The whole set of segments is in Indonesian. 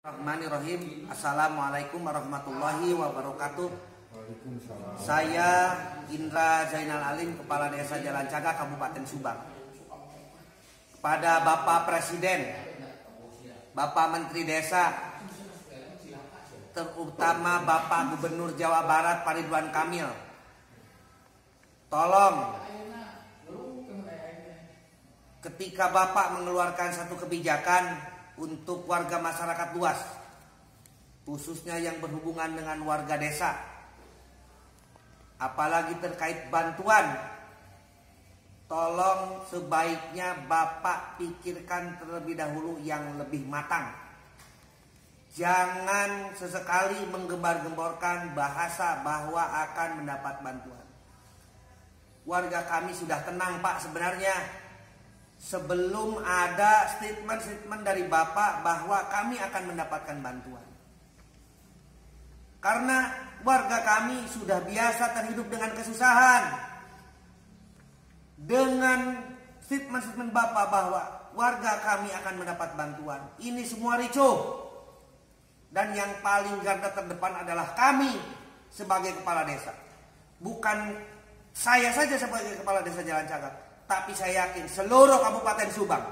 Bismillahirrahmanirrahim. Assalamualaikum warahmatullahi wabarakatuh. Saya Indra Zainal Alim, Kepala Desa Jalan Caga, Kabupaten Subang. Kepada Bapak Presiden, Bapak Menteri Desa, terutama Bapak Gubernur Jawa Barat Pak Ridwan Kamil, tolong ketika Bapak mengeluarkan satu kebijakan untuk warga masyarakat luas, khususnya yang berhubungan dengan warga desa, apalagi terkait bantuan, tolong sebaiknya Bapak pikirkan terlebih dahulu yang lebih matang. Jangan sesekali menggembar-gemborkan bahasa bahwa akan mendapat bantuan. Warga kami sudah tenang, Pak, sebenarnya. Sebelum ada statement dari Bapak bahwa kami akan mendapatkan bantuan. Karena warga kami sudah biasa terhidup dengan kesusahan. Dengan statement Bapak bahwa warga kami akan mendapat bantuan, ini semua ricuh. Dan yang paling garda terdepan adalah kami sebagai kepala desa. Bukan saya saja sebagai kepala desa Jalan Caga, tapi saya yakin seluruh Kabupaten Subang,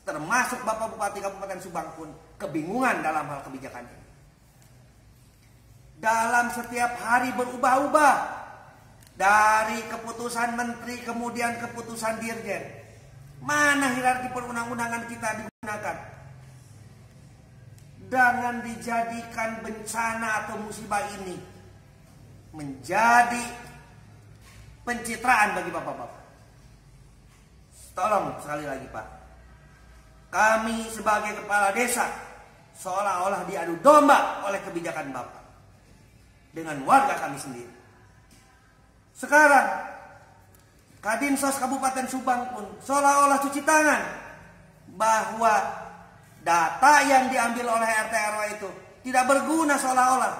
termasuk Bapak Bupati Kabupaten Subang pun kebingungan dalam hal kebijakan ini. Dalam setiap hari berubah-ubah, dari keputusan menteri kemudian keputusan dirjen. Mana hierarki perundang-undangan kita digunakan? Jangan dijadikan bencana atau musibah ini menjadi pencitraan bagi bapak-bapak. Tolong sekali lagi, Pak, kami sebagai kepala desa seolah-olah diadu domba oleh kebijakan Bapak dengan warga kami sendiri. Sekarang Kadinsos Kabupaten Subang pun seolah-olah cuci tangan bahwa data yang diambil oleh RT RW itu tidak berguna, seolah-olah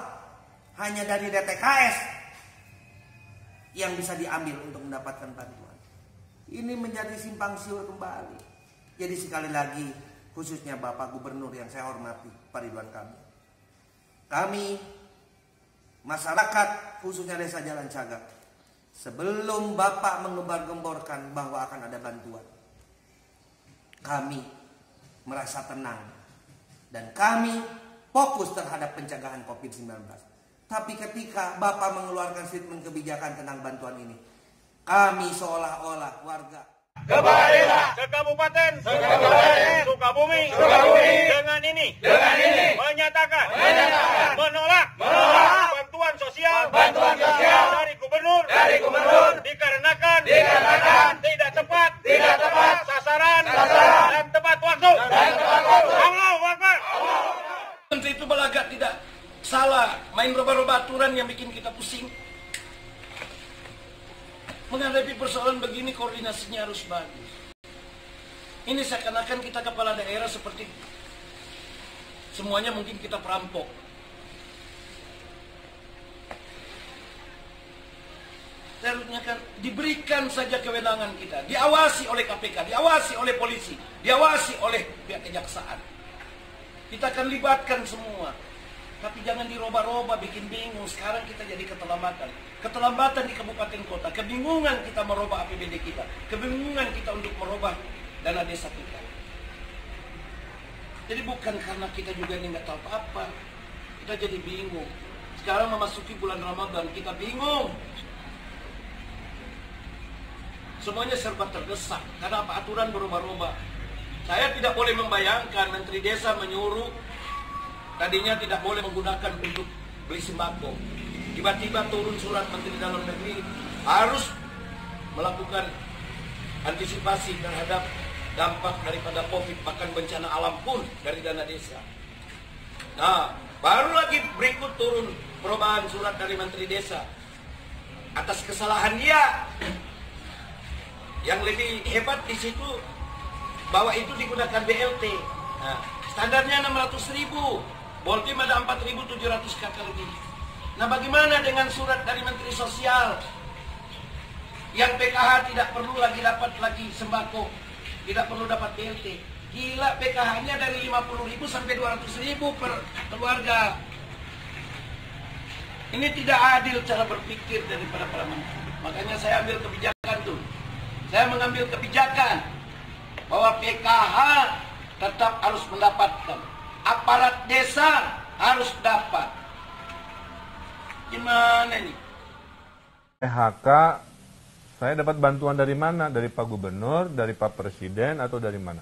hanya dari DTKS yang bisa diambil untuk mendapatkan bantuan. Ini menjadi simpang siur kembali. Jadi sekali lagi, khususnya Bapak Gubernur yang saya hormati, Pak Ridwan Kamil, kami masyarakat khususnya Desa Jalan Caga, sebelum Bapak mengembar-gemborkan bahwa akan ada bantuan, kami merasa tenang dan kami fokus terhadap pencegahan COVID-19. Tapi ketika Bapak mengeluarkan statement kebijakan tentang bantuan ini, kami seolah-olah warga kepala desa sekabupaten Sukabumi dengan ini menyatakan menolak bantuan sosial dari gubernur dikarenakan tidak tepat sasaran dan tepat waktu. Allahu Akbar. Menteri itu belagak tidak salah, main robah-robah aturan yang bikin kita pusing. Menghadapi persoalan begini koordinasinya harus bagus. Ini seakan-akan kita kepala daerah seperti semuanya mungkin kita perampok. Seharusnya kan diberikan saja kewenangan kita, diawasi oleh KPK, diawasi oleh polisi, diawasi oleh pihak kejaksaan. Kita akan libatkan semua. Tapi jangan dirubah-rubah, bikin bingung. Sekarang kita jadi keterlambatan di kabupaten kota, kebingungan kita merubah APBD kita, kebingungan kita untuk merubah dana desa kita. Jadi bukan karena kita juga ini nggak tahu apa-apa, kita jadi bingung. Sekarang memasuki bulan Ramadan, kita bingung. Semuanya serba terdesak, karena apa? Aturan berubah-ubah. Saya tidak boleh membayangkan Menteri Desa menyuruh tadinya tidak boleh menggunakan untuk beli sembako. Tiba-tiba turun surat Menteri Dalam Negeri harus melakukan antisipasi terhadap dampak daripada COVID, bahkan bencana alam pun dari dana desa. Nah, baru lagi berikut turun perubahan surat dari Menteri Desa atas kesalahan dia. Yang lebih hebat di situ bahwa itu digunakan BLT. Nah, standarnya 600.000. Boltim ada 4.700 KK lebih. Nah, bagaimana dengan surat dari Menteri Sosial yang PKH tidak perlu lagi dapat lagi sembako, tidak perlu dapat BLT? Gila, PKH-nya dari 50.000 sampai 200.000 per keluarga. Ini tidak adil cara berpikir daripada para menteri. Makanya saya ambil kebijakan tuh. Saya mengambil kebijakan bahwa PKH tetap harus mendapatkan. Aparat desa harus dapat. Gimana ini? PHK, saya dapat bantuan dari mana? Dari Pak Gubernur, dari Pak Presiden, atau dari mana?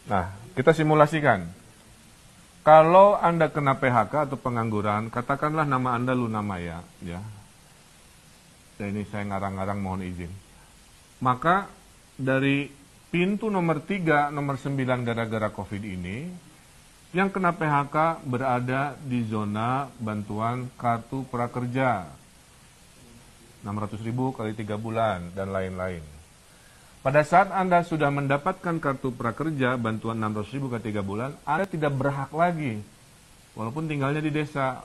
Nah, kita simulasikan. Kalau Anda kena PHK atau pengangguran, katakanlah nama Anda Luna Maya, ya. Dan ini saya ngarang-ngarang, mohon izin. Maka dari pintu nomor 3, nomor 9 gara-gara COVID ini, yang kena PHK berada di zona bantuan kartu prakerja. 600.000 kali 3 bulan, dan lain-lain. Pada saat Anda sudah mendapatkan kartu prakerja, bantuan 600.000 kali 3 bulan, Anda tidak berhak lagi, walaupun tinggalnya di desa,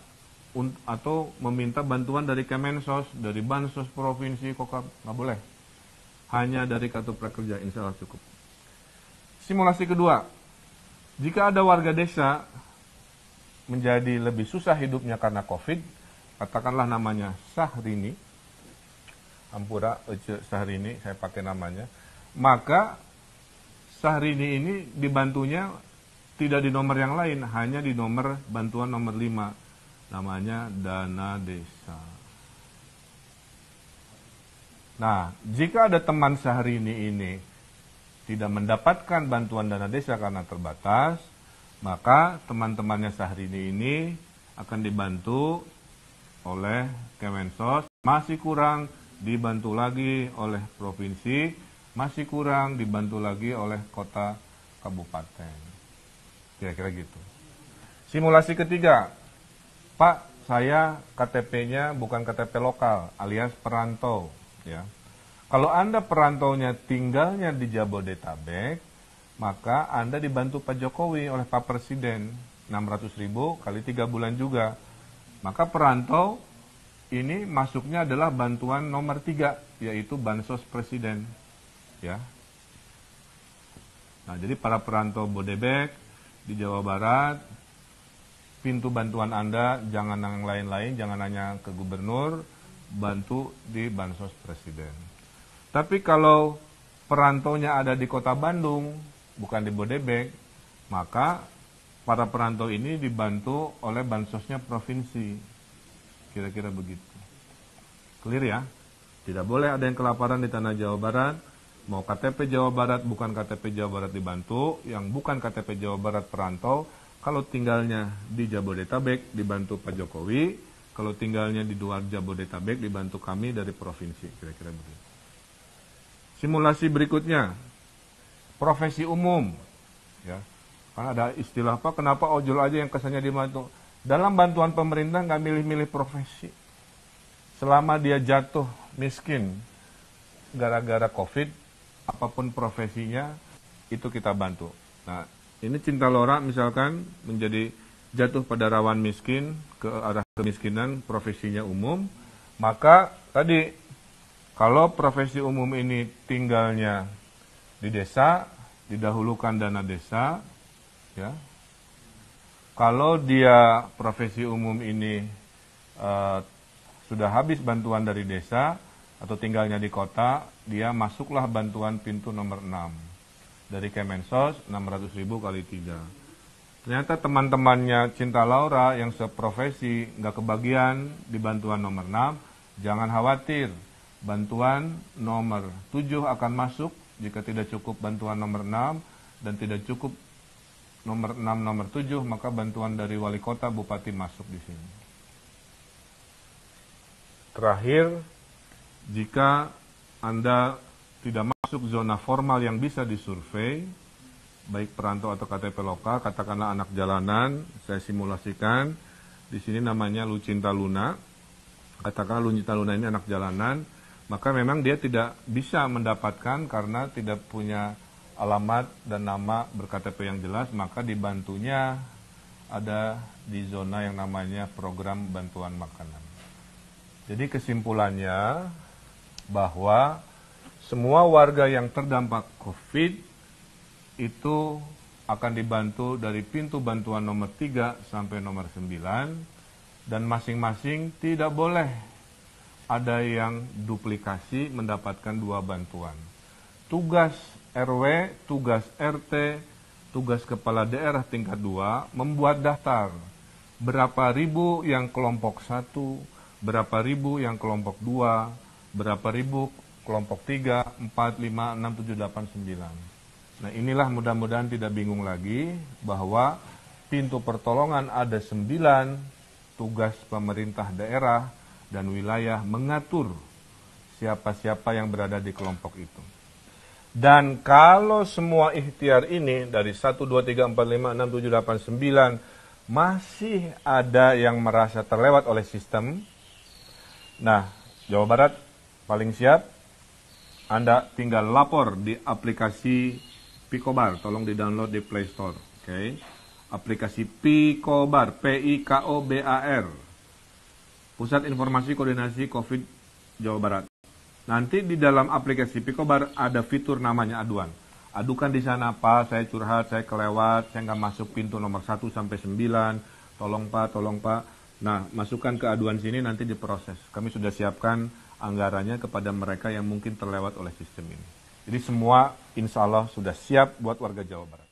atau meminta bantuan dari Kemensos, dari Bansos Provinsi, Kokap, nggak boleh. Hanya dari kartu prakerja, insya Allah cukup. Simulasi kedua, jika ada warga desa menjadi lebih susah hidupnya karena COVID, katakanlah namanya Sahrini, Ampura Ece Sahrini, saya pakai namanya, maka Sahrini ini dibantunya tidak di nomor yang lain, hanya di nomor bantuan nomor 5, namanya dana desa. Nah, jika ada teman Sahrini ini tidak mendapatkan bantuan dana desa karena terbatas, maka teman-temannya Sahrini ini akan dibantu oleh Kemensos, masih kurang dibantu lagi oleh provinsi, masih kurang dibantu lagi oleh kota kabupaten. Kira-kira gitu. Simulasi ketiga, Pak, saya KTP-nya bukan KTP lokal, alias perantau. Ya. Kalau Anda perantaunya tinggalnya di Jabodetabek, maka Anda dibantu Pak Jokowi oleh Pak Presiden, 600.000 kali 3 bulan juga. Maka perantau ini masuknya adalah bantuan nomor 3, yaitu Bansos Presiden. Ya. Nah, jadi para perantau Bodebek di Jawa Barat, pintu bantuan Anda jangan yang lain-lain, jangan hanya ke gubernur, bantu di Bansos Presiden. Tapi kalau perantaunya ada di Kota Bandung, bukan di Bodebek, maka para perantau ini dibantu oleh bansosnya provinsi. Kira-kira begitu. Clear ya? Tidak boleh ada yang kelaparan di tanah Jawa Barat. Mau KTP Jawa Barat, bukan KTP Jawa Barat dibantu. Yang bukan KTP Jawa Barat perantau, kalau tinggalnya di Jabodetabek dibantu Pak Jokowi. Kalau tinggalnya di luar Jabodetabek dibantu kami dari provinsi. Kira-kira begitu. Simulasi berikutnya, profesi umum. Ya. Karena ada istilah apa, kenapa ojol aja yang kesannya dibantu. Dalam bantuan pemerintah nggak milih-milih profesi. Selama dia jatuh miskin gara-gara COVID, apapun profesinya, itu kita bantu. Nah, ini Cinta Lora misalkan menjadi jatuh pada rawan miskin, ke arah kemiskinan, profesinya umum, maka tadi, kalau profesi umum ini tinggalnya di desa, didahulukan dana desa, ya. Kalau dia profesi umum ini sudah habis bantuan dari desa atau tinggalnya di kota, dia masuklah bantuan pintu nomor 6 dari Kemensos, 600.000 kali 3. Ternyata teman-temannya Cinta Laura yang seprofesi nggak kebagian di bantuan nomor 6, jangan khawatir, bantuan nomor 7 akan masuk jika tidak cukup bantuan nomor 6 dan tidak cukup nomor 6, nomor 7, maka bantuan dari wali kota, bupati masuk di sini. Terakhir, jika Anda tidak masuk zona formal yang bisa disurvei, baik perantau atau KTP lokal, katakanlah anak jalanan, saya simulasikan, di sini namanya Lucinta Luna, katakanlah Lucinta Luna ini anak jalanan, maka memang dia tidak bisa mendapatkan karena tidak punya alamat dan nama ber-KTP yang jelas, maka dibantunya ada di zona yang namanya program bantuan makanan. Jadi kesimpulannya bahwa semua warga yang terdampak COVID itu akan dibantu dari pintu bantuan nomor 3 sampai nomor 9, dan masing-masing tidak boleh ada yang duplikasi mendapatkan 2 bantuan. Tugas RW, tugas RT, tugas kepala daerah tingkat 2 membuat daftar berapa ribu yang kelompok 1, berapa ribu yang kelompok 2, berapa ribu kelompok 3, 4, 5, 6, 7, 8, 9. Nah, inilah mudah-mudahan tidak bingung lagi bahwa pintu pertolongan ada 9, tugas pemerintah daerah dan wilayah mengatur siapa-siapa yang berada di kelompok itu. Dan kalau semua ikhtiar ini dari 1, 2, 3, 4, 5, 6, 7, 8, 9 masih ada yang merasa terlewat oleh sistem, nah, Jawa Barat paling siap. Anda tinggal lapor di aplikasi Pikobar, tolong di-download di Play Store. Oke. Aplikasi Pikobar, P-I-K-O-B-A-R. Pusat Informasi Koordinasi COVID Jawa Barat. Nanti di dalam aplikasi Pikobar ada fitur namanya aduan. Adukan di sana, Pak, saya curhat, saya kelewat, saya nggak masuk pintu nomor 1 sampai 9. Tolong Pak. Nah, masukkan ke aduan sini, nanti diproses. Kami sudah siapkan anggarannya kepada mereka yang mungkin terlewat oleh sistem ini. Jadi semua insya Allah sudah siap buat warga Jawa Barat.